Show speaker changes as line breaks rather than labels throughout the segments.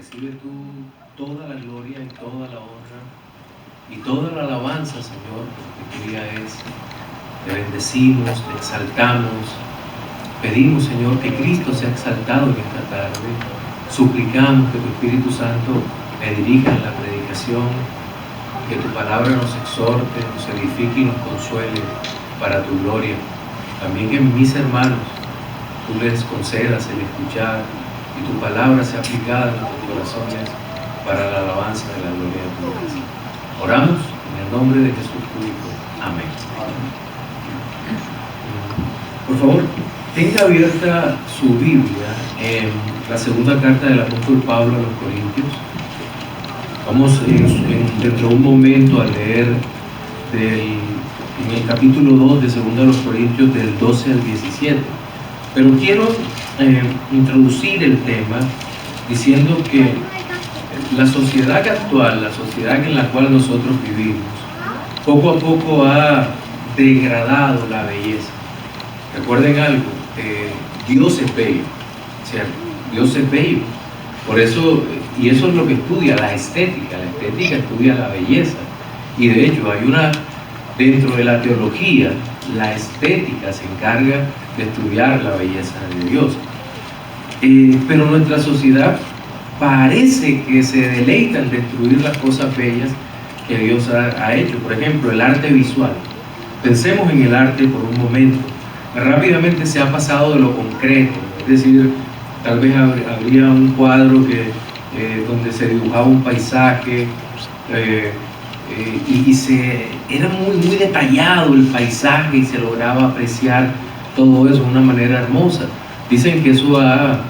recibe tú toda la gloria y toda la honra y toda la alabanza, Señor, porque tuya es. Te bendecimos, te exaltamos, pedimos, Señor, que Cristo sea exaltado en esta tarde. Suplicamos que tu Espíritu Santo me dirija en la predicación, que tu palabra nos exhorte, nos edifique y nos consuele para tu gloria. También que mis hermanos tú les concedas el escuchar y tu palabra sea aplicada en nuestros corazones para la alabanza de la gloria de tu gracia. Oramos en el nombre de Jesús tu Hijo. Amén. Por favor, tenga abierta su Biblia en la segunda carta del apóstol Pablo a los Corintios. Vamos dentro de un momento a leer en el capítulo 2 de 2 de los Corintios del 12 al 17. Pero quiero introducir el tema diciendo que la sociedad actual, la sociedad en la cual nosotros vivimos, poco a poco ha degradado la belleza. Recuerden algo, Dios es bello, ¿cierto? Dios es bello. Por eso, y eso es lo que estudia la estética estudia la belleza. Y de hecho dentro de la teología, la estética se encarga de estudiar la belleza de Dios. Pero nuestra sociedad parece que se deleita en destruir las cosas bellas que Dios ha hecho. Por ejemplo, el arte visual. Pensemos en el arte por un momento. Rápidamente se ha pasado de lo concreto, es decir, tal vez habría un cuadro donde se dibujaba un paisaje era muy detallado el paisaje y se lograba apreciar todo eso de una manera hermosa. Dicen que eso ha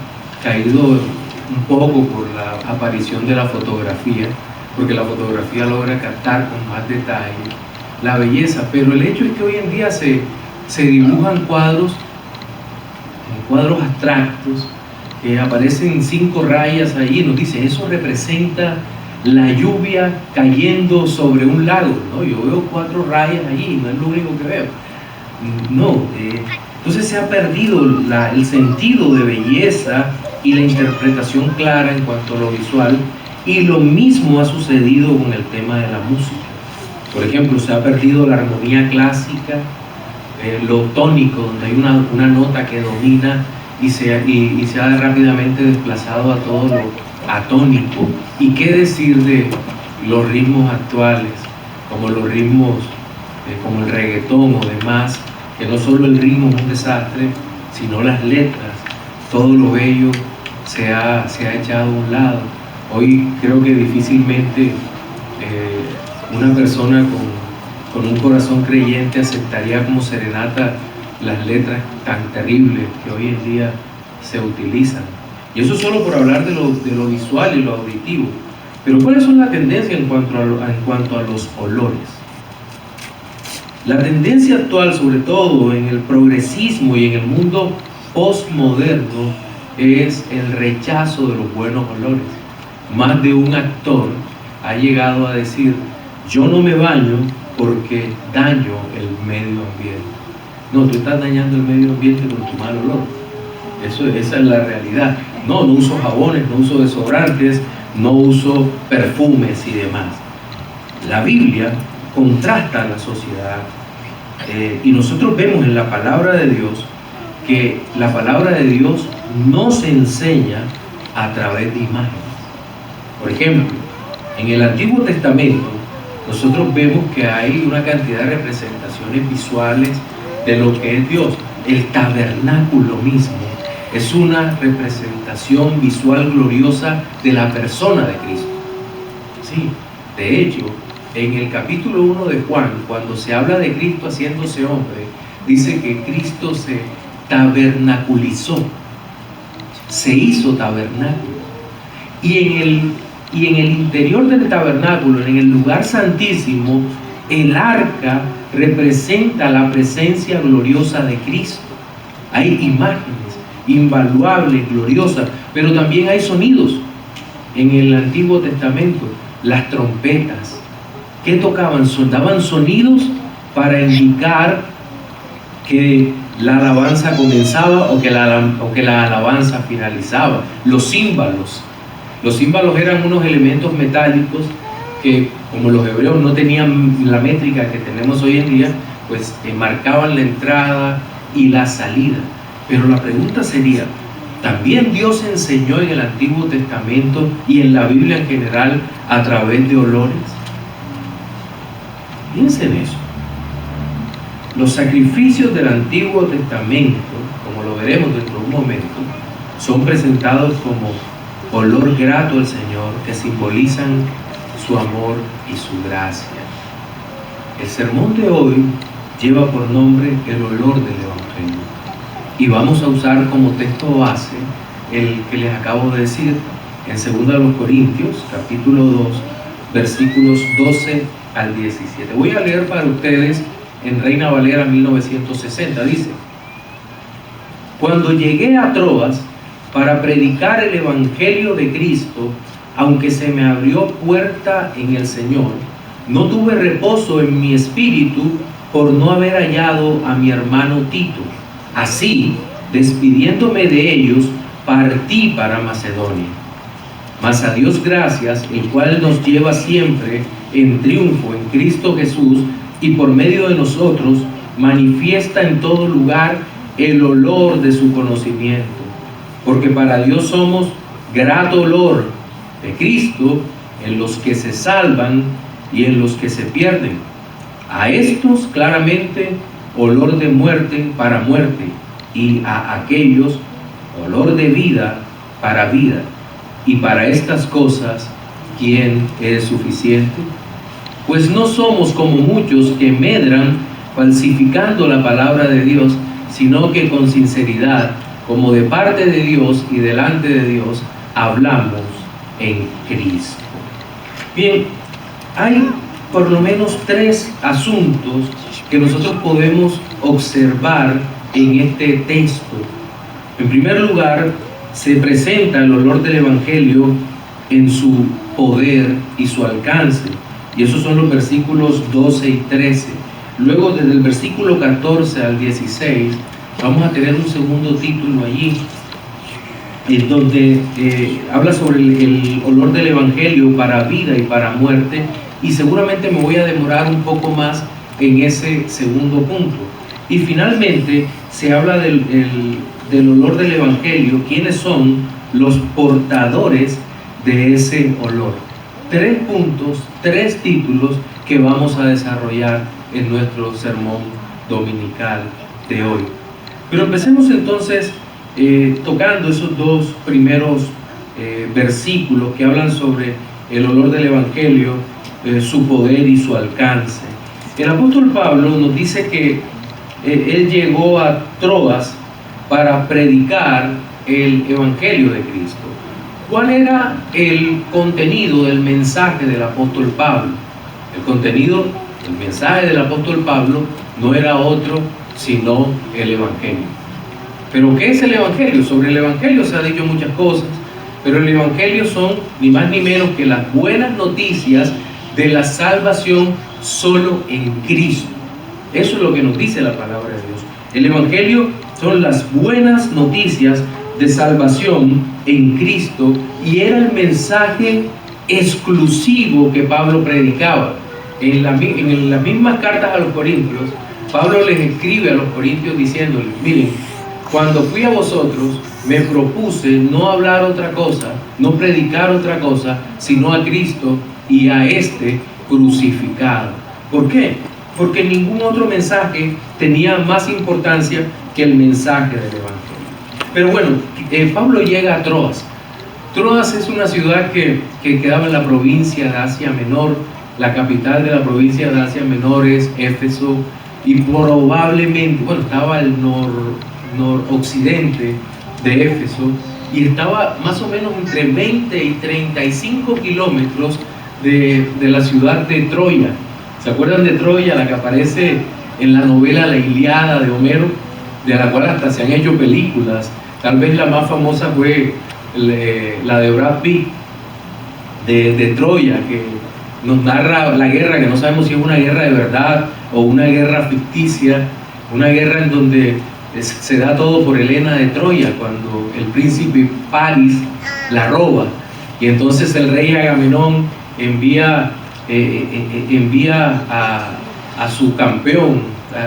caído un poco por la aparición de la fotografía, porque la fotografía logra captar con más detalle la belleza, pero el hecho es que hoy en día se dibujan cuadros abstractos que aparecen 5 rayas allí, nos dice, eso representa la lluvia cayendo sobre un lago, ¿no? Yo veo 4 rayas allí, no es lo único que veo. No, entonces se ha perdido el sentido de belleza y la interpretación clara en cuanto a lo visual, y lo mismo ha sucedido con el tema de la música. Por ejemplo, se ha perdido la armonía clásica, lo tónico, donde hay una nota que domina y se ha rápidamente desplazado a todo lo atónico. ¿Y qué decir de los ritmos actuales, como los ritmos como el reggaetón o demás, que no solo el ritmo es un desastre, sino las letras, todo lo bello se ha echado a un lado? Hoy creo que difícilmente una persona con un corazón creyente aceptaría como serenata las letras tan terribles que hoy en día se utilizan. Y eso solo por hablar de lo visual y lo auditivo. Pero ¿cuáles son las tendencias en cuanto a los olores? La tendencia actual, sobre todo en el progresismo y en el mundo postmoderno, es el rechazo de los buenos olores. Más de un actor ha llegado a decir, yo no me baño porque daño el medio ambiente. No, tú estás dañando el medio ambiente con tu mal olor. Esa es la realidad. No uso jabones, no uso desodorantes, no uso perfumes y demás. La Biblia contrasta a la sociedad y nosotros vemos en la palabra de Dios que la palabra de Dios nos enseña a través de imágenes. Por ejemplo, en el Antiguo Testamento nosotros vemos que hay una cantidad de representaciones visuales de lo que es Dios. El tabernáculo mismo es una representación visual gloriosa de la persona de Cristo. Sí, de hecho, en el capítulo 1 de Juan, cuando se habla de Cristo haciéndose hombre, dice que Cristo se tabernaculizó, se hizo tabernáculo. Y en el interior del tabernáculo, en el lugar santísimo, el arca representa la presencia gloriosa de Cristo. Hay imágenes invaluables, gloriosas, pero también hay sonidos. En el Antiguo Testamento, las trompetas, ¿qué tocaban? Daban sonidos para indicar que la alabanza comenzaba o que la alabanza finalizaba. Los címbalos Los címbalos eran unos elementos metálicos que, como los hebreos no tenían la métrica que tenemos hoy en día, pues marcaban la entrada y la salida. Pero la pregunta sería, ¿también Dios enseñó en el Antiguo Testamento y en la Biblia en general a través de olores? Piensen en eso. Los sacrificios del Antiguo Testamento, como lo veremos dentro de un momento, son presentados como olor grato al Señor, que simbolizan su amor y su gracia. El sermón de hoy lleva por nombre el olor del Evangelio, y vamos a usar como texto base el que les acabo de decir en 2 Corintios capítulo 2 versículos 12 al 17. Voy a leer para ustedes en Reina Valera 1960. Dice: cuando llegué a Troas para predicar el Evangelio de Cristo, aunque se me abrió puerta en el Señor, no tuve reposo en mi espíritu por no haber hallado a mi hermano Tito. Así, despidiéndome de ellos, partí para Macedonia. Mas a Dios gracias, el cual nos lleva siempre en triunfo en Cristo Jesús, y por medio de nosotros manifiesta en todo lugar el olor de su conocimiento. Porque para Dios somos grato olor de Cristo en los que se salvan y en los que se pierden. A estos claramente olor de muerte para muerte, y a aquellos olor de vida para vida. Y para estas cosas, ¿quién es suficiente? Pues no somos como muchos que medran falsificando la palabra de Dios, sino que con sinceridad, como de parte de Dios y delante de Dios, hablamos en Cristo. Bien, hay por lo menos 3 asuntos que nosotros podemos observar en este texto. En primer lugar, se presenta el olor del Evangelio en su poder y su alcance, y esos son los versículos 12 y 13. Luego, desde el versículo 14 al 16, vamos a tener un segundo título allí, en donde habla sobre el olor del Evangelio para vida y para muerte, y seguramente me voy a demorar un poco más en ese segundo punto. Y finalmente se habla del olor del Evangelio, quiénes son los portadores de ese olor. 3 puntos, 3 títulos que vamos a desarrollar en nuestro sermón dominical de hoy. Pero empecemos entonces tocando esos 2 primeros versículos que hablan sobre el olor del Evangelio, su poder y su alcance. El apóstol Pablo nos dice que él llegó a Troas para predicar el Evangelio de Cristo. ¿Cuál era el contenido del mensaje del apóstol Pablo? El contenido del mensaje del apóstol Pablo no era otro sino el Evangelio. ¿Pero qué es el Evangelio? Sobre el Evangelio se ha dicho muchas cosas, pero el Evangelio son ni más ni menos que las buenas noticias de la salvación solo en Cristo. Eso es lo que nos dice la palabra de Dios. El Evangelio son las buenas noticias de salvación en Cristo, y era el mensaje exclusivo que Pablo predicaba. En las mismas cartas a los Corintios, Pablo les escribe a los Corintios diciéndoles: miren, cuando fui a vosotros me propuse no hablar otra cosa, no predicar otra cosa, sino a Cristo y a este crucificado. ¿Por qué? Porque ningún otro mensaje tenía más importancia que el mensaje del Evangelio. Pero bueno, Pablo llega a Troas. Troas es una ciudad que quedaba en la provincia de Asia Menor. La capital de la provincia de Asia Menor es Éfeso, y probablemente, bueno, estaba al noroccidente de Éfeso, y estaba más o menos entre 20 y 35 kilómetros de la ciudad de Troya. ¿Se acuerdan de Troya, la que aparece en la novela La Ilíada de Homero, de la cual hasta se han hecho películas? Tal vez la más famosa fue la de Brad Pitt, de Troya, que nos narra la guerra, que no sabemos si es una guerra de verdad o una guerra ficticia, una guerra en donde se da todo por Helena de Troya, cuando el príncipe Paris la roba. Y entonces el rey Agamenón envía a su campeón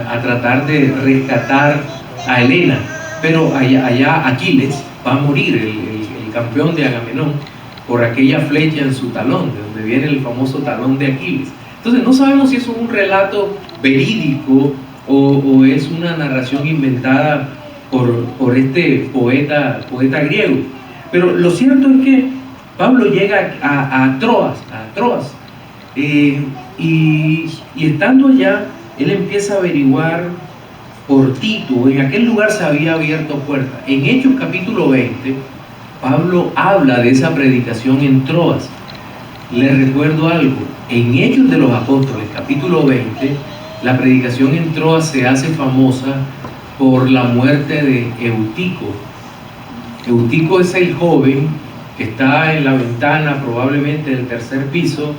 a tratar de rescatar a Helena, pero allá Aquiles va a morir, el campeón de Agamenón, por aquella flecha en su talón, de donde viene el famoso talón de Aquiles. Entonces no sabemos si eso es un relato verídico o es una narración inventada por este poeta griego. Pero lo cierto es que Pablo llega a Troas, y estando allá, él empieza a averiguar por Tito. En aquel lugar se había abierto puerta. En Hechos capítulo 20, Pablo habla de esa predicación en Troas. Les recuerdo algo, en Hechos de los Apóstoles, capítulo 20, la predicación en Troas se hace famosa por la muerte de Eutico. Eutico es el joven que está en la ventana, probablemente del tercer piso.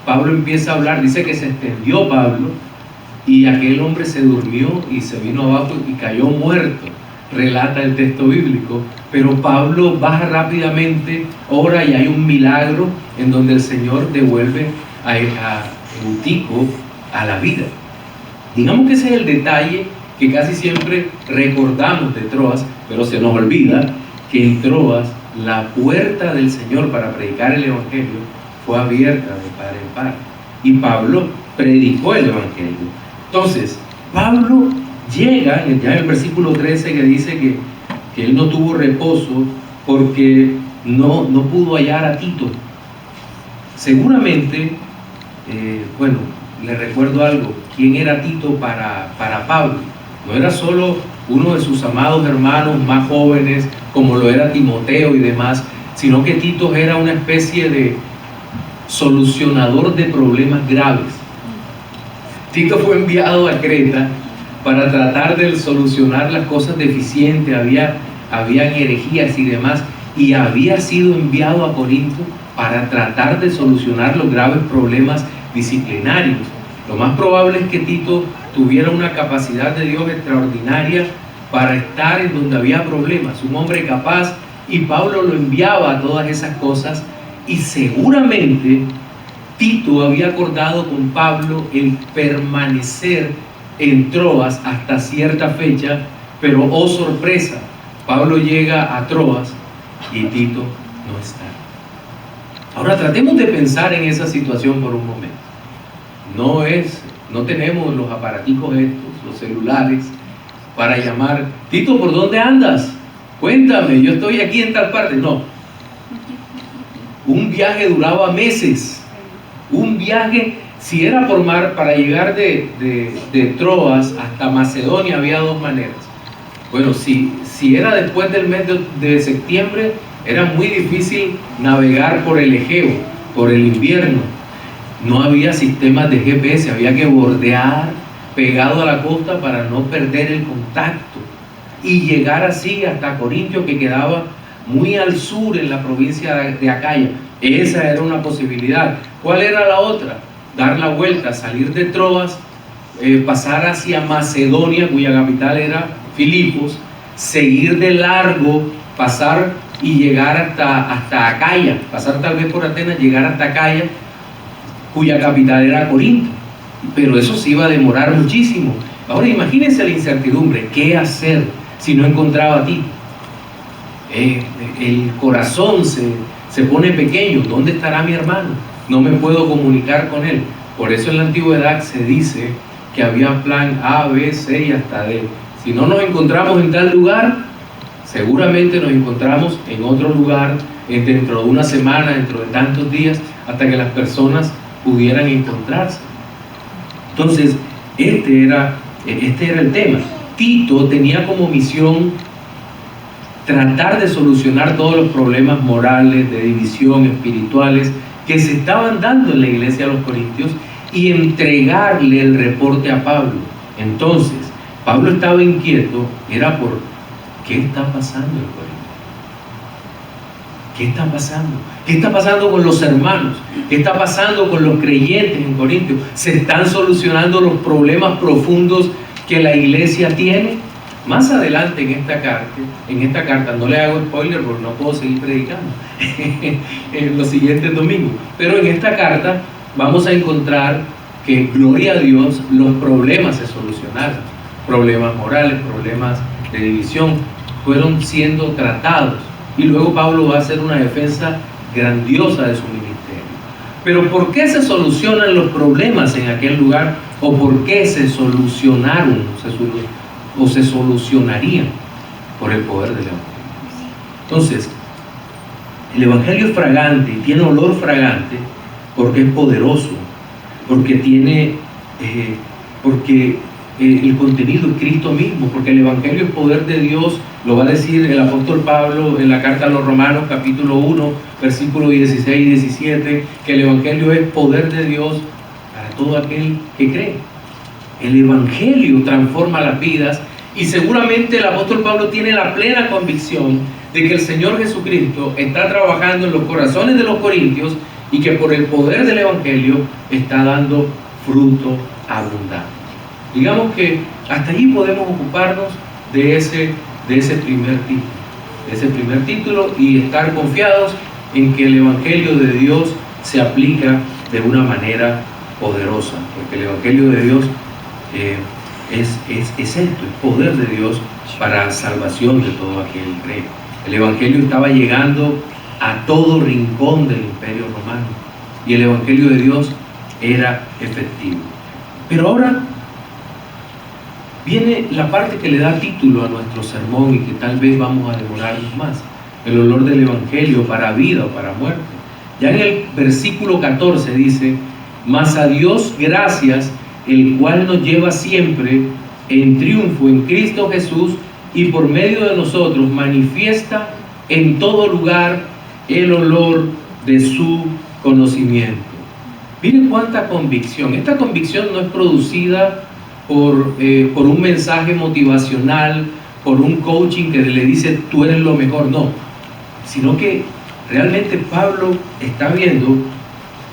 Pablo empieza a hablar, dice que se extendió Pablo, y aquel hombre se durmió y se vino abajo y cayó muerto, relata el texto bíblico. Pero Pablo baja rápidamente, ora y hay un milagro en donde el Señor devuelve a Eutico a la vida. Digamos que ese es el detalle que casi siempre recordamos de Troas, pero se nos olvida que en Troas la puerta del Señor para predicar el Evangelio fue abierta de par en par, y Pablo predicó el Evangelio. Entonces, Pablo llega, ya en el versículo 13, que dice que él no tuvo reposo porque no pudo hallar a Tito. Seguramente, bueno, le recuerdo algo, ¿quién era Tito para Pablo? No era solo uno de sus amados hermanos más jóvenes, como lo era Timoteo y demás, sino que Tito era una especie de solucionador de problemas graves. Tito fue enviado a Creta para tratar de solucionar las cosas deficientes, habían herejías y demás, y había sido enviado a Corinto para tratar de solucionar los graves problemas disciplinarios. Lo más probable es que Tito tuviera una capacidad de Dios extraordinaria para estar en donde había problemas, un hombre capaz, y Pablo lo enviaba a todas esas cosas, y seguramente Tito había acordado con Pablo el permanecer en Troas hasta cierta fecha, pero oh sorpresa, Pablo llega a Troas y Tito no está. Ahora tratemos de pensar en esa situación por un momento. No tenemos los aparaticos estos, los celulares, para llamar: Tito, ¿por dónde andas? Cuéntame, yo estoy aquí en tal parte. No. Un viaje duraba meses. Un viaje, si era por mar, para llegar de Troas hasta Macedonia había dos maneras. Bueno, si era después del mes de septiembre, era muy difícil navegar por el Egeo, por el invierno. No había sistemas de GPS, había que bordear pegado a la costa para no perder el contacto y llegar así hasta Corintio, que quedaba muy al sur en la provincia de Acaya. Esa era una posibilidad. ¿Cuál era la otra? Dar la vuelta, salir de Troas, pasar hacia Macedonia, cuya capital era Filipos, seguir de largo, pasar y llegar hasta Acaya, pasar tal vez por Atenas, llegar hasta Acaya, cuya capital era Corinto. Pero eso se iba a demorar muchísimo. Ahora imagínense la incertidumbre. ¿Qué hacer si no encontraba a Tito? El corazón se pone pequeño. ¿Dónde estará mi hermano? No me puedo comunicar con él. Por eso en la antigüedad se dice que había plan A, B, C y hasta D. Si no nos encontramos en tal lugar, seguramente nos encontramos en otro lugar dentro de una semana, dentro de tantos días, hasta que las personas pudieran encontrarse. Entonces, este era el tema. Tito tenía como misión tratar de solucionar todos los problemas morales, de división, espirituales, que se estaban dando en la iglesia de los Corintios, y entregarle el reporte a Pablo. Entonces, Pablo estaba inquieto, era por ¿qué está pasando en Corinto? ¿Qué está pasando? ¿Qué está pasando con los hermanos? ¿Qué está pasando con los creyentes en Corinto? ¿Se están solucionando los problemas profundos que la iglesia tiene? Más adelante en esta carta, no le hago spoiler porque no puedo seguir predicando en los siguientes domingos, pero en esta carta vamos a encontrar que, gloria a Dios, los problemas se solucionaron. Problemas morales, problemas de división, fueron siendo tratados. Y luego Pablo va a hacer una defensa grandiosa de su ministerio. Pero ¿por qué se solucionan los problemas en aquel lugar? ¿O por qué se solucionaron o se solucionarían? Por el poder del Evangelio. Entonces, el Evangelio es fragante y tiene olor fragante porque es poderoso, porque tiene, el contenido es Cristo mismo, porque el Evangelio es poder de Dios. Lo va a decir el apóstol Pablo en la carta a los Romanos, capítulo 1, versículos 16 y 17, que el Evangelio es poder de Dios para todo aquel que cree. El Evangelio transforma las vidas y seguramente el apóstol Pablo tiene la plena convicción de que el Señor Jesucristo está trabajando en los corazones de los corintios y que por el poder del Evangelio está dando fruto abundante. Digamos que hasta allí podemos ocuparnos de ese primer título y estar confiados en que el Evangelio de Dios se aplica de una manera poderosa, porque el Evangelio de Dios es esto, es poder de Dios para salvación de todo aquel que cree. El Evangelio estaba llegando a todo rincón del Imperio Romano y el Evangelio de Dios era efectivo. Pero ahora viene la parte que le da título a nuestro sermón y que tal vez vamos a demorarnos más: el olor del Evangelio para vida o para muerte. Ya en el versículo 14 dice: mas a Dios gracias, el cual nos lleva siempre en triunfo en Cristo Jesús, y por medio de nosotros manifiesta en todo lugar el olor de su conocimiento. Miren cuánta convicción. Esta convicción no es producida por un mensaje motivacional, por un coaching que le dice tú eres lo mejor, no, sino que realmente Pablo está viendo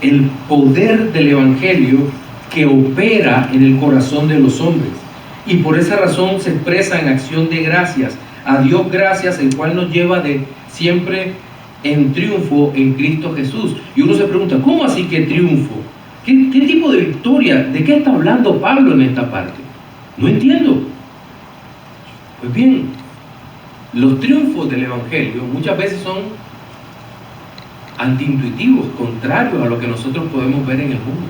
el poder del Evangelio que opera en el corazón de los hombres, y por esa razón se expresa en acción de gracias. A Dios gracias, el cual nos lleva de siempre en triunfo en Cristo Jesús. Y uno se pregunta, ¿cómo así que triunfo? ¿Qué tipo de victoria? ¿De qué está hablando Pablo en esta parte? No entiendo. Pues bien, los triunfos del Evangelio muchas veces son antiintuitivos, contrarios a lo que nosotros podemos ver en el mundo.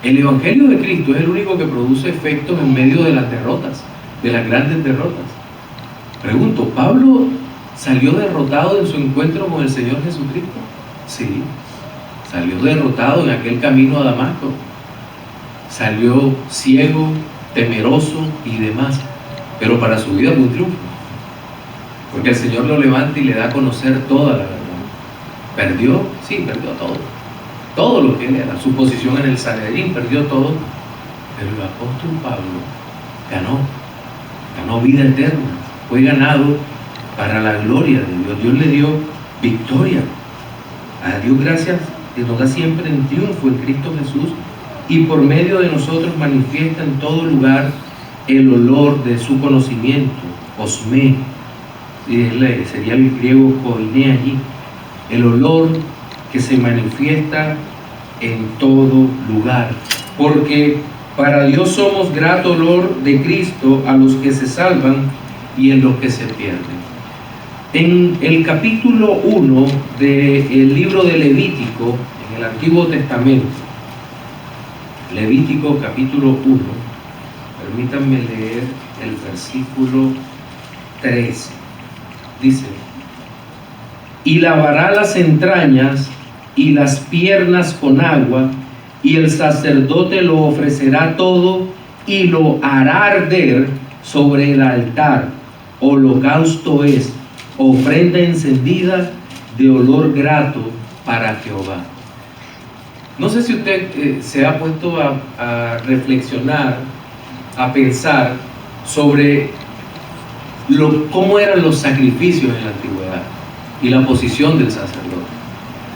El Evangelio de Cristo es el único que produce efectos en medio de las derrotas, de las grandes derrotas. Pregunto, ¿Pablo salió derrotado en su encuentro con el Señor Jesucristo? Sí. Salió derrotado en aquel camino a Damasco. Salió ciego, temeroso y demás. Pero para su vida fue un triunfo. Porque el Señor lo levanta y le da a conocer toda la verdad. ¿Perdió? Sí, perdió todo. Todo lo que él era. Su posición en el Sanedrín, perdió todo. Pero el apóstol Pablo ganó vida eterna. Fue ganado para la gloria de Dios. Dios le dio victoria. A Dios gracias, que nos da siempre en triunfo en Cristo Jesús, y por medio de nosotros manifiesta en todo lugar el olor de su conocimiento, osmé, sería el griego koiné allí, el olor que se manifiesta en todo lugar, porque para Dios somos grato olor de Cristo a los que se salvan y en los que se pierden. En el capítulo 1 del libro de Levítico, en el Antiguo Testamento, Levítico capítulo 1, permítanme leer el versículo 13. Dice: y lavará las entrañas y las piernas con agua, y el sacerdote lo ofrecerá todo y lo hará arder sobre el altar. Holocausto es, ofrenda encendida de olor grato para Jehová. No sé si usted se ha puesto a reflexionar, a pensar sobre cómo eran los sacrificios en la antigüedad y la posición del sacerdote.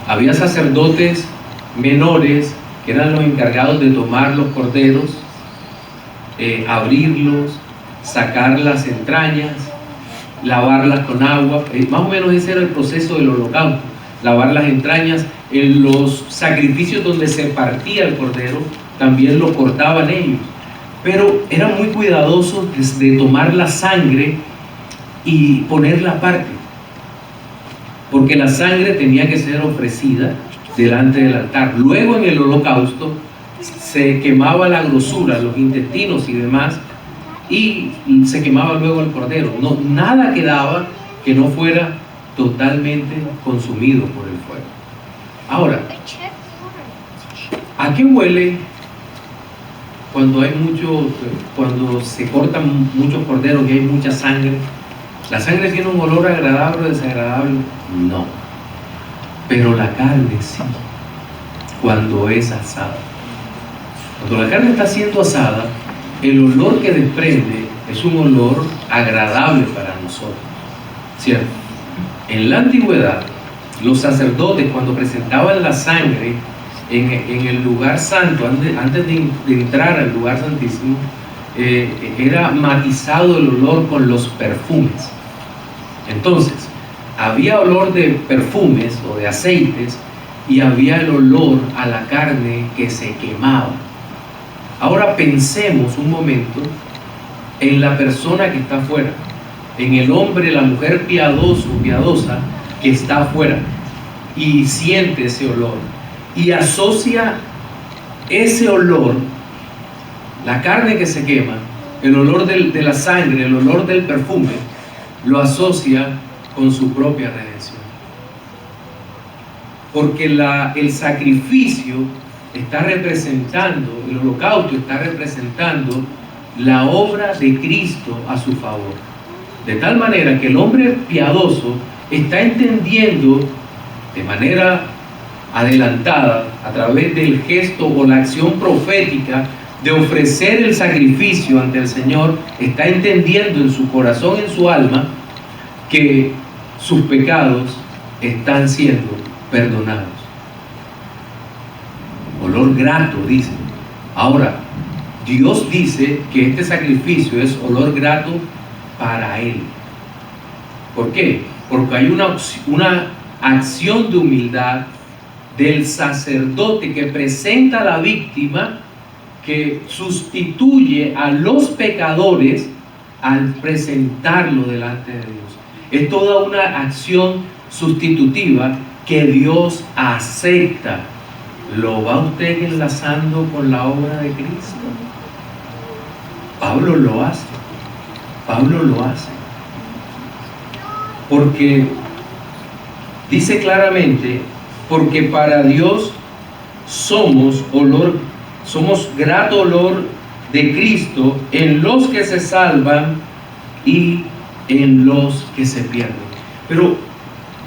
Había sacerdotes menores que eran los encargados de tomar los corderos, abrirlos, sacar las entrañas, lavarlas con agua. Más o menos ese era el proceso del holocausto, lavar las entrañas. En los sacrificios donde se partía el cordero, también lo cortaban ellos, pero eran muy cuidadosos de tomar la sangre y ponerla aparte, porque la sangre tenía que ser ofrecida delante del altar. Luego en el holocausto se quemaba la grosura, los intestinos y demás, y se quemaba luego el cordero. No, nada quedaba que no fuera totalmente consumido por el fuego. Ahora, ¿a qué huele cuando se cortan muchos corderos y hay mucha sangre? ¿La sangre tiene un olor agradable o desagradable? No. Pero la carne sí, cuando es asada. Cuando la carne está siendo asada, el olor que desprende es un olor agradable para nosotros, ¿cierto? En la antigüedad, los sacerdotes, cuando presentaban la sangre en el lugar santo, antes de entrar al lugar santísimo, era matizado el olor con los perfumes. Entonces, había olor de perfumes o de aceites y había el olor a la carne que se quemaba. Ahora pensemos un momento en la persona que está afuera, en el hombre, la mujer piadoso, piadosa que está afuera y siente ese olor y asocia ese olor, la carne que se quema, el olor de la sangre, el olor del perfume, lo asocia con su propia redención. Porque el sacrificio está representando, el holocausto está representando la obra de Cristo a su favor. De tal manera que el hombre piadoso está entendiendo de manera adelantada, a través del gesto o la acción profética de ofrecer el sacrificio ante el Señor, está entendiendo en su corazón, en su alma, que sus pecados están siendo perdonados. Olor grato, dice. Ahora, Dios dice que este sacrificio es olor grato para Él. ¿Por qué? Porque hay una acción de humildad del sacerdote que presenta a la víctima, que sustituye a los pecadores al presentarlo delante de Dios. Es toda una acción sustitutiva que Dios acepta. ¿Lo va usted enlazando con la obra de Cristo? Pablo lo hace. Pablo lo hace. Porque dice claramente, porque para Dios somos grato olor de Cristo en los que se salvan y en los que se pierden. Pero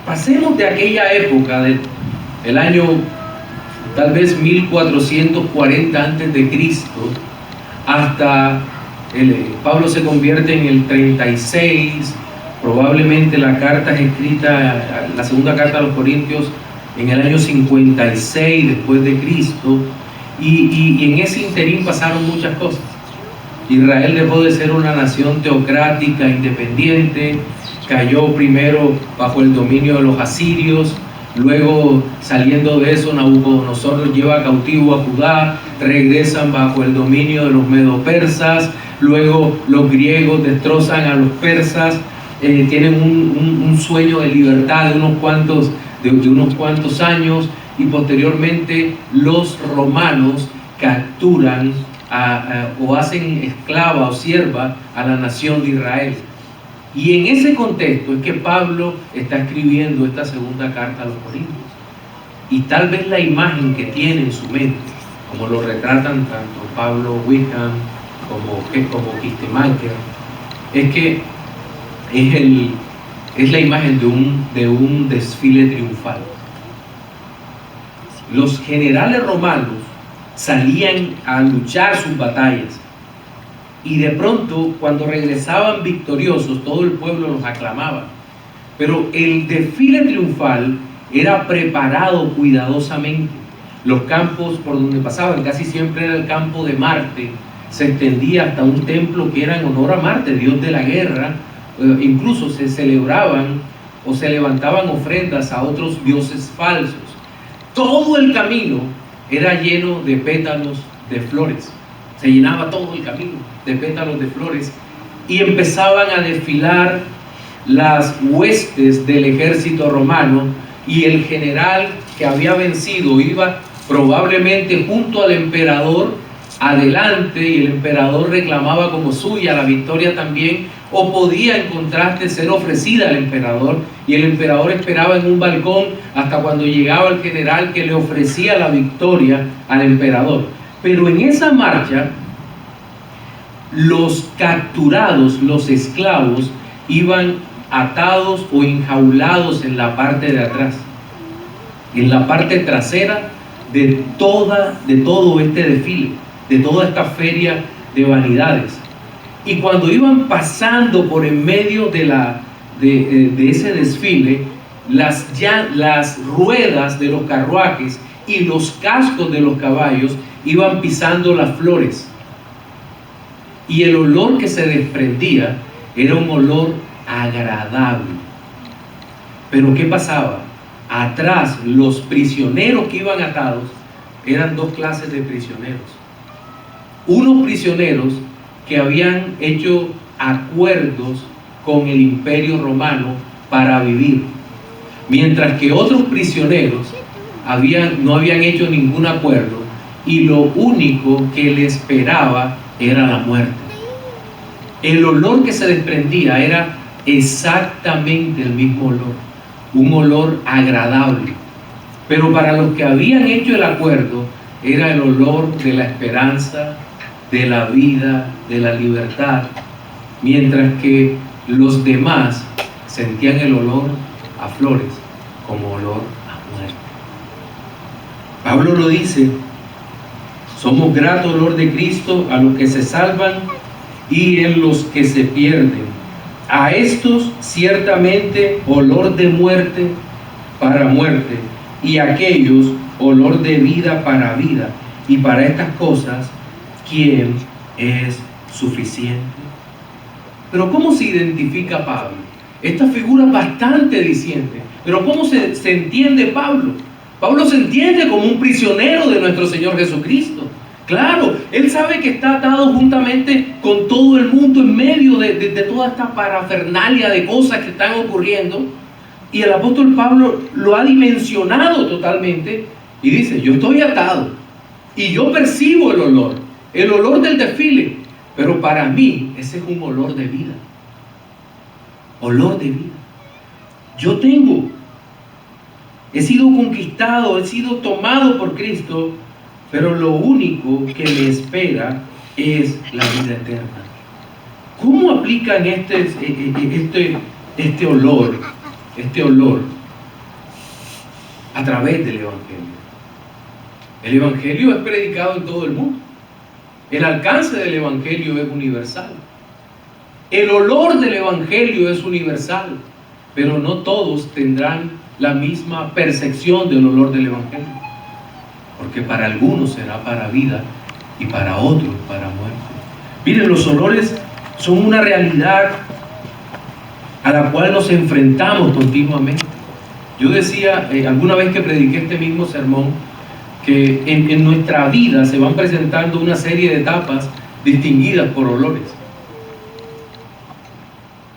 pasemos de aquella época del año tal vez 1440 antes de Cristo hasta Pablo se convierte en el 36. Probablemente la carta es escrita, la segunda carta a los Corintios, en el año 56 después de Cristo, y en ese interín pasaron muchas cosas. Israel dejó de ser una nación teocrática, independiente, cayó primero bajo el dominio de los asirios, luego saliendo de eso Nabucodonosor los lleva cautivo a Judá, regresan bajo el dominio de los medo-persas, luego los griegos destrozan a los persas, tienen un sueño de libertad de unos cuantos años, y posteriormente los romanos capturan o hacen esclava o sierva a la nación de Israel. Y en ese contexto es que Pablo está escribiendo esta segunda carta a los Corintios. Y tal vez la imagen que tiene en su mente, como lo retratan tanto Pablo Wickham como Kistemaker, es que es la imagen de un desfile triunfal. Los generales romanos salían a luchar sus batallas y de pronto cuando regresaban victoriosos todo el pueblo los aclamaba, pero el desfile triunfal era preparado cuidadosamente. Los campos por donde pasaban casi siempre era el campo de Marte, se extendía hasta un templo que era en honor a Marte, dios de la guerra. Incluso se celebraban o se levantaban ofrendas a otros dioses falsos. Todo el camino era lleno de pétalos de flores. Se llenaba todo el camino de pétalos de flores y empezaban a desfilar las huestes del ejército romano, y el general que había vencido iba probablemente junto al emperador adelante, y el emperador reclamaba como suya la victoria también, o podía en contraste ser ofrecida al emperador, y el emperador esperaba en un balcón hasta cuando llegaba el general que le ofrecía la victoria al emperador. Pero en esa marcha, los capturados, los esclavos, iban atados o enjaulados en la parte de atrás, en la parte trasera de todo este desfile, de toda esta feria de vanidades. Y cuando iban pasando por en medio de ese desfile, las ruedas de los carruajes y los cascos de los caballos iban pisando las flores, y el olor que se desprendía era un olor agradable. Pero ¿qué pasaba? Atrás, los prisioneros que iban atados eran dos clases de prisioneros. Unos prisioneros que habían hecho acuerdos con el Imperio Romano para vivir, mientras que otros prisioneros no habían hecho ningún acuerdo, y lo único que les esperaba era la muerte. El olor que se desprendía era exactamente el mismo olor, un olor agradable. Pero para los que habían hecho el acuerdo, era el olor de la esperanza, de la vida, de la libertad, mientras que los demás sentían el olor a flores como olor a muerte. Pablo lo dice: somos grato olor de Cristo a los que se salvan y en los que se pierden. A estos ciertamente olor de muerte para muerte, y a aquellos olor de vida para vida. Y para estas cosas, ¿quién es suficiente? Pero ¿cómo se identifica Pablo? Esta figura bastante diciente. Pero ¿cómo se entiende Pablo? Pablo se entiende como un prisionero de nuestro Señor Jesucristo. Claro, él sabe que está atado juntamente con todo el mundo en medio de toda esta parafernalia de cosas que están ocurriendo. Y el apóstol Pablo lo ha dimensionado totalmente y dice: yo estoy atado y yo percibo el olor del desfile, pero para mí ese es un olor de vida. Olor de vida. Yo he sido conquistado, he sido tomado por Cristo, pero lo único que me espera es la vida eterna. ¿Cómo aplican este olor a través del Evangelio? El Evangelio es predicado en todo el mundo. El alcance del Evangelio es universal. El olor del Evangelio es universal, pero no todos tendrán la misma percepción del olor del Evangelio. Porque para algunos será para vida y para otros para muerte. Miren, los olores son una realidad a la cual nos enfrentamos continuamente. Yo decía alguna vez que prediqué este mismo sermón, que en nuestra vida se van presentando una serie de etapas distinguidas por olores.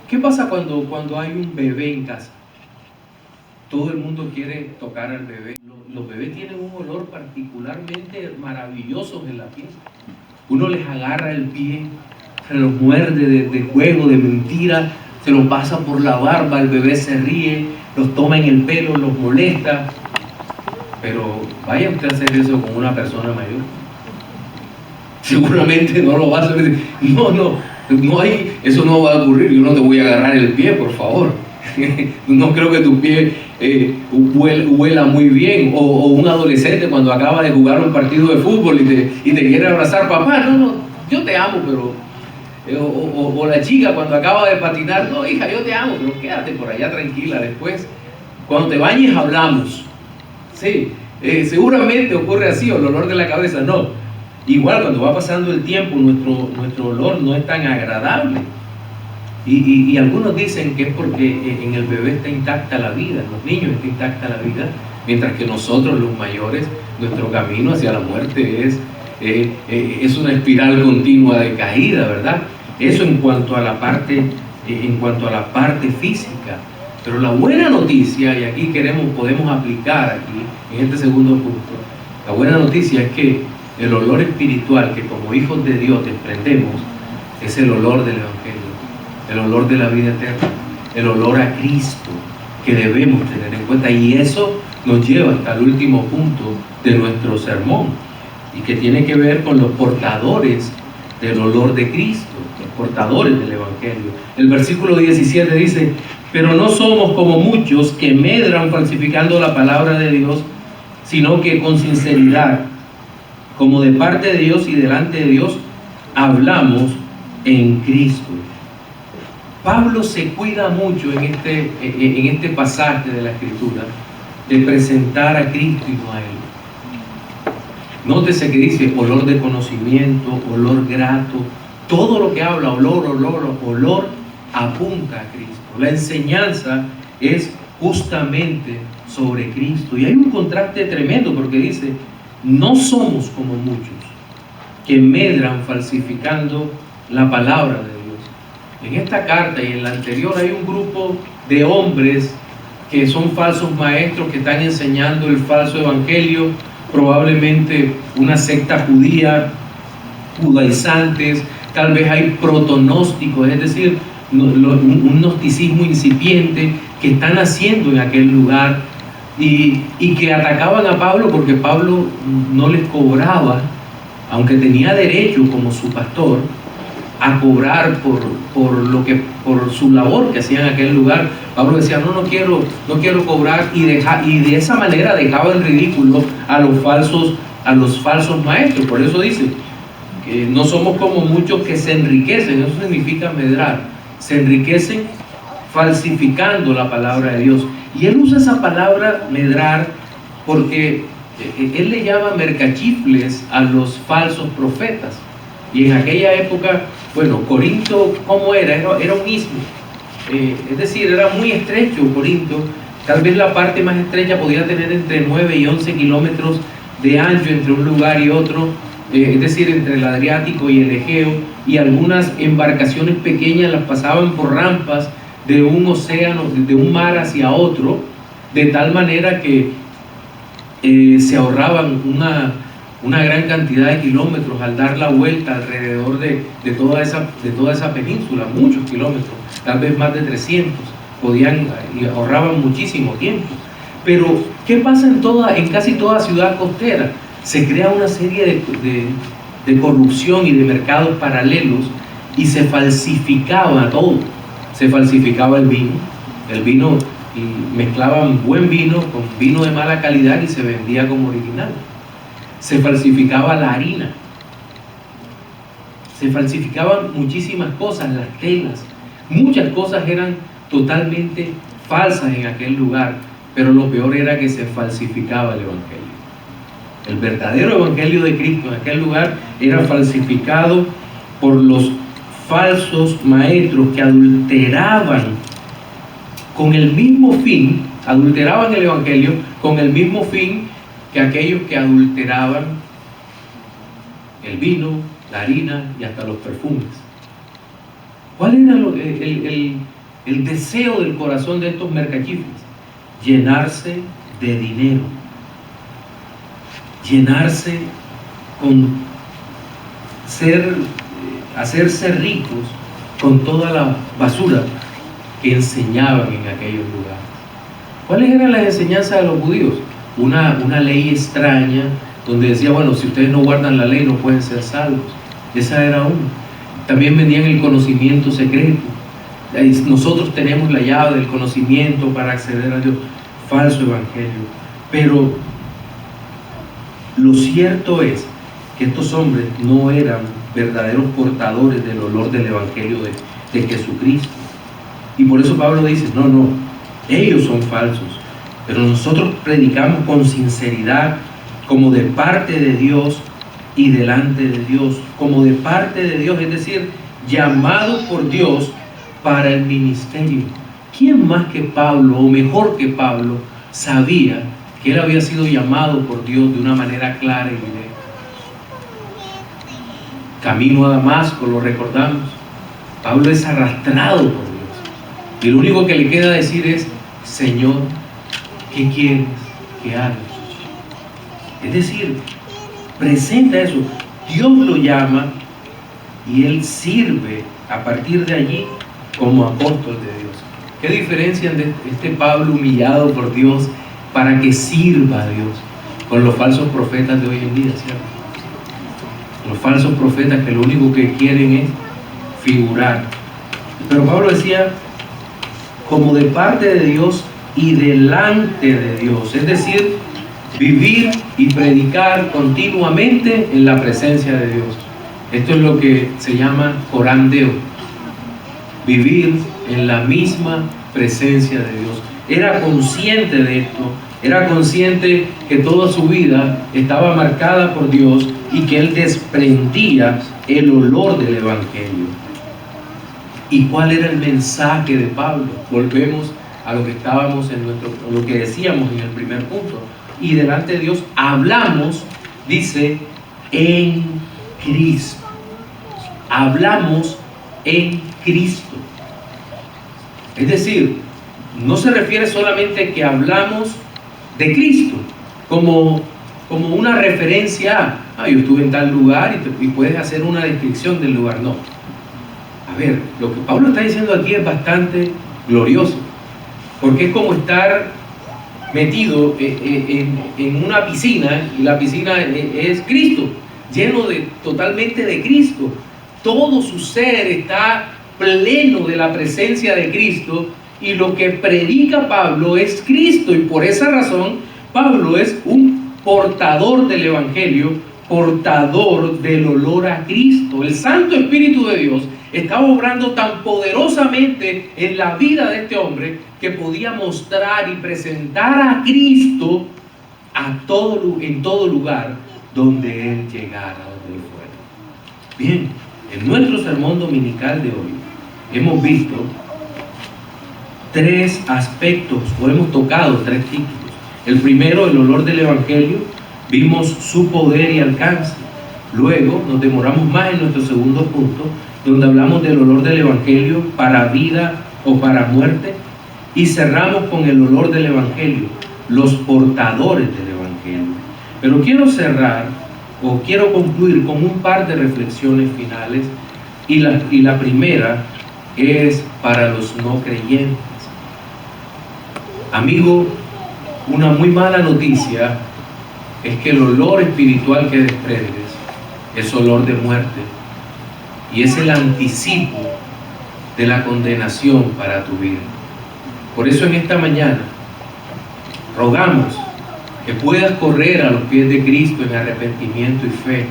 ¿Qué pasa cuando hay un bebé en casa? Todo el mundo quiere tocar al bebé. Los bebés tienen un olor particularmente maravilloso en la piel. Uno les agarra el pie, se los muerde de juego, de mentira, se los pasa por la barba, el bebé se ríe, los toma en el pelo, los molesta. Pero vaya usted a hacer eso con una persona mayor. Seguramente no lo va a hacer. No hay, eso no va a ocurrir. Yo no te voy a agarrar el pie, por favor. No creo que tu pie huela muy bien, o un adolescente cuando acaba de jugar un partido de fútbol y te quiere abrazar: papá, no, yo te amo, pero o la chica cuando acaba de patinar: no, hija, yo te amo, pero quédate por allá tranquila, después cuando te bañes hablamos. Sí, seguramente ocurre así, o el olor de la cabeza. No, Igual cuando va pasando el tiempo, nuestro olor no es tan agradable. Y algunos dicen que es porque en el bebé está intacta la vida, en los niños está intacta la vida, mientras que nosotros los mayores, nuestro camino hacia la muerte es una espiral continua de caída, ¿verdad? Eso en cuanto a la parte física. Pero la buena noticia, y aquí podemos aplicar aquí, en este segundo punto, la buena noticia es que el olor espiritual que como hijos de Dios desprendemos es el olor del Evangelio, el olor de la vida eterna, el olor a Cristo que debemos tener en cuenta. Y eso nos lleva hasta el último punto de nuestro sermón, y que tiene que ver con los portadores del olor de Cristo, los portadores del Evangelio. El versículo 17 dice: pero no somos como muchos que medran falsificando la palabra de Dios, sino que con sinceridad, como de parte de Dios y delante de Dios, hablamos en Cristo. Pablo se cuida mucho en este pasaje de la Escritura de presentar a Cristo y no a Él. Nótese que dice olor de conocimiento, olor grato, todo lo que habla, olor, apunta a Cristo. La enseñanza es justamente sobre Cristo. Y hay un contraste tremendo porque dice: no somos como muchos que medran falsificando la palabra de Dios. En esta carta y en la anterior hay un grupo de hombres que son falsos maestros que están enseñando el falso evangelio, probablemente una secta judía, judaizantes, tal vez hay protonósticos, es decir, un gnosticismo incipiente que están haciendo en aquel lugar y que atacaban a Pablo porque Pablo no les cobraba, aunque tenía derecho como su pastor a cobrar por su labor que hacía en aquel lugar. Pablo decía: no quiero cobrar, y de esa manera dejaba en ridículo a los falsos maestros. Por eso dice que no somos como muchos que se enriquecen. Eso significa medrar. Se enriquecen falsificando la palabra de Dios. Y él usa esa palabra medrar porque él le llama mercachifles a los falsos profetas. Y en aquella época, bueno, Corinto, ¿cómo era? Era un istmo. Es decir, era muy estrecho Corinto. Tal vez la parte más estrecha podía tener entre 9 y 11 kilómetros de ancho entre un lugar y otro. Es decir, entre el Adriático y el Egeo, y algunas embarcaciones pequeñas las pasaban por rampas de un océano, de un mar hacia otro, de tal manera que se ahorraban una gran cantidad de kilómetros al dar la vuelta alrededor de toda esa península, muchos kilómetros, tal vez más de 300, y ahorraban muchísimo tiempo. Pero, ¿qué pasa en casi toda ciudad costera? Se crea una serie de corrupción y de mercados paralelos, y se falsificaba todo. Se falsificaba el vino, y mezclaban buen vino con vino de mala calidad y se vendía como original. Se falsificaba la harina, se falsificaban muchísimas cosas, las telas, muchas cosas eran totalmente falsas en aquel lugar, pero lo peor era que se falsificaba el evangelio. El verdadero evangelio de Cristo en aquel lugar era falsificado por los falsos maestros que adulteraban con el mismo fin, adulteraban el evangelio con el mismo fin que aquellos que adulteraban el vino, la harina y hasta los perfumes. ¿Cuál era el deseo del corazón de estos mercachifles? Llenarse de dinero, llenarse hacerse ricos con toda la basura que enseñaban en aquellos lugares. ¿Cuáles eran las enseñanzas de los judíos? Una ley extraña donde decía: bueno, si ustedes no guardan la ley no pueden ser salvos. Esa era una. También vendían el conocimiento secreto. Nosotros tenemos la llave del conocimiento para acceder a Dios. Falso evangelio. Pero lo cierto es que estos hombres no eran verdaderos portadores del olor del evangelio de Jesucristo. Y por eso Pablo dice: no, ellos son falsos, pero nosotros predicamos con sinceridad, como de parte de Dios y delante de Dios, como de parte de Dios, es decir, llamados por Dios para el ministerio. ¿Quién más que Pablo, o mejor que Pablo, sabía que él había sido llamado por Dios de una manera clara y directa? Camino a Damasco, lo recordamos. Pablo es arrastrado por Dios. Y lo único que le queda decir es: Señor, ¿qué quieres que haga? Es decir, presenta eso. Dios lo llama y él sirve a partir de allí como apóstol de Dios. ¿Qué diferencia de este Pablo humillado por Dios para que sirva a Dios con los falsos profetas de hoy en día, ¿cierto? Los falsos profetas que lo único que quieren es figurar. Pero Pablo decía, como de parte de Dios y delante de Dios, es decir, vivir y predicar continuamente en la presencia de Dios. Esto es lo que se llama Corán Deo, vivir en la misma presencia de Dios. Era consciente de esto, era consciente que toda su vida estaba marcada por Dios y que él desprendía el olor del Evangelio. ¿Y cuál era el mensaje de Pablo? Volvemos a lo que estábamos lo que decíamos en el primer punto. Y delante de Dios hablamos, dice, en Cristo. Hablamos en Cristo. Es decir, no se refiere solamente que hablamos de Cristo como una referencia a, yo estuve en tal lugar y puedes hacer una descripción del lugar. No. A ver, lo que Pablo está diciendo aquí es bastante glorioso, porque es como estar metido en una piscina, y la piscina es Cristo, lleno totalmente de Cristo. Todo su ser está pleno de la presencia de Cristo, y lo que predica Pablo es Cristo, y por esa razón Pablo es un portador del Evangelio, portador del olor a Cristo. El Santo Espíritu de Dios estaba obrando tan poderosamente en la vida de este hombre que podía mostrar y presentar a Cristo en todo lugar donde él llegara, donde él fuera. Bien, en nuestro sermón dominical de hoy hemos visto tres aspectos, o hemos tocado tres títulos. El primero, el olor del Evangelio, vimos su poder y alcance. Luego nos demoramos más en nuestro segundo punto, donde hablamos del olor del Evangelio para vida o para muerte, y cerramos con el olor del Evangelio, los portadores del Evangelio. Pero quiero cerrar, o quiero concluir con un par de reflexiones finales, y la primera es para los no creyentes. Amigo, una muy mala noticia es que el olor espiritual que desprendes es olor de muerte, y es el anticipo de la condenación para tu vida. Por eso en esta mañana rogamos que puedas correr a los pies de Cristo en arrepentimiento y fe,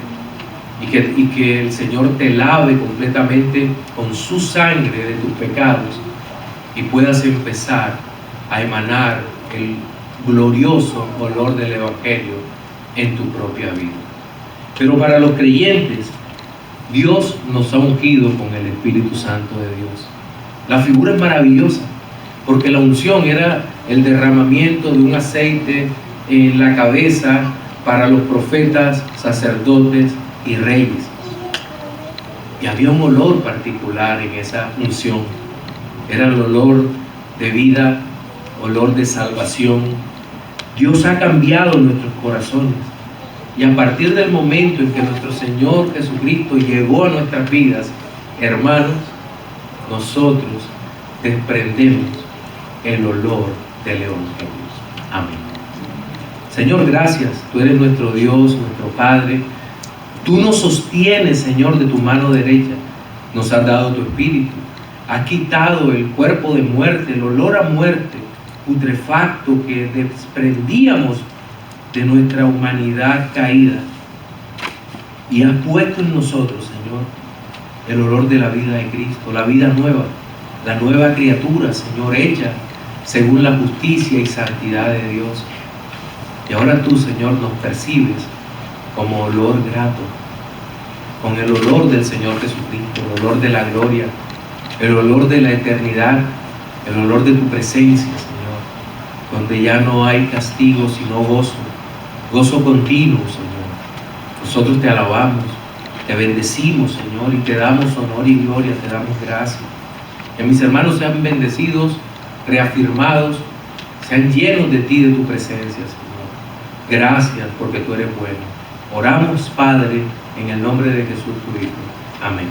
y que el Señor te lave completamente con su sangre de tus pecados, y puedas empezar a emanar el glorioso olor del Evangelio en tu propia vida. Pero para los creyentes, Dios nos ha ungido con el Espíritu Santo de Dios. La figura es maravillosa, porque la unción era el derramamiento de un aceite en la cabeza para los profetas, sacerdotes y reyes. Y había un olor particular en esa unción. Era el olor de vida, olor de salvación. Dios ha cambiado nuestros corazones, y a partir del momento en que nuestro Señor Jesucristo llegó a nuestras vidas, hermanos, nosotros desprendemos el olor del Evangelio. Amén. Señor, gracias. Tú eres nuestro Dios, nuestro Padre. Tú nos sostienes, Señor, de tu mano derecha. Nos has dado tu Espíritu. Has quitado el cuerpo de muerte, el olor a muerte putrefacto que desprendíamos de nuestra humanidad caída, y has puesto en nosotros, Señor, el olor de la vida de Cristo, la vida nueva, la nueva criatura, Señor, hecha según la justicia y santidad de Dios. Y ahora tú, Señor, nos percibes como olor grato, con el olor del Señor Jesucristo, el olor de la gloria, el olor de la eternidad, el olor de tu presencia, Señor, donde ya no hay castigo sino gozo, gozo continuo, Señor. Nosotros te alabamos, te bendecimos, Señor, y te damos honor y gloria, te damos gracias. Que mis hermanos sean bendecidos, reafirmados, sean llenos de ti, de tu presencia, Señor. Gracias porque tú eres bueno. Oramos, Padre, en el nombre de Jesús tu Hijo. Amén.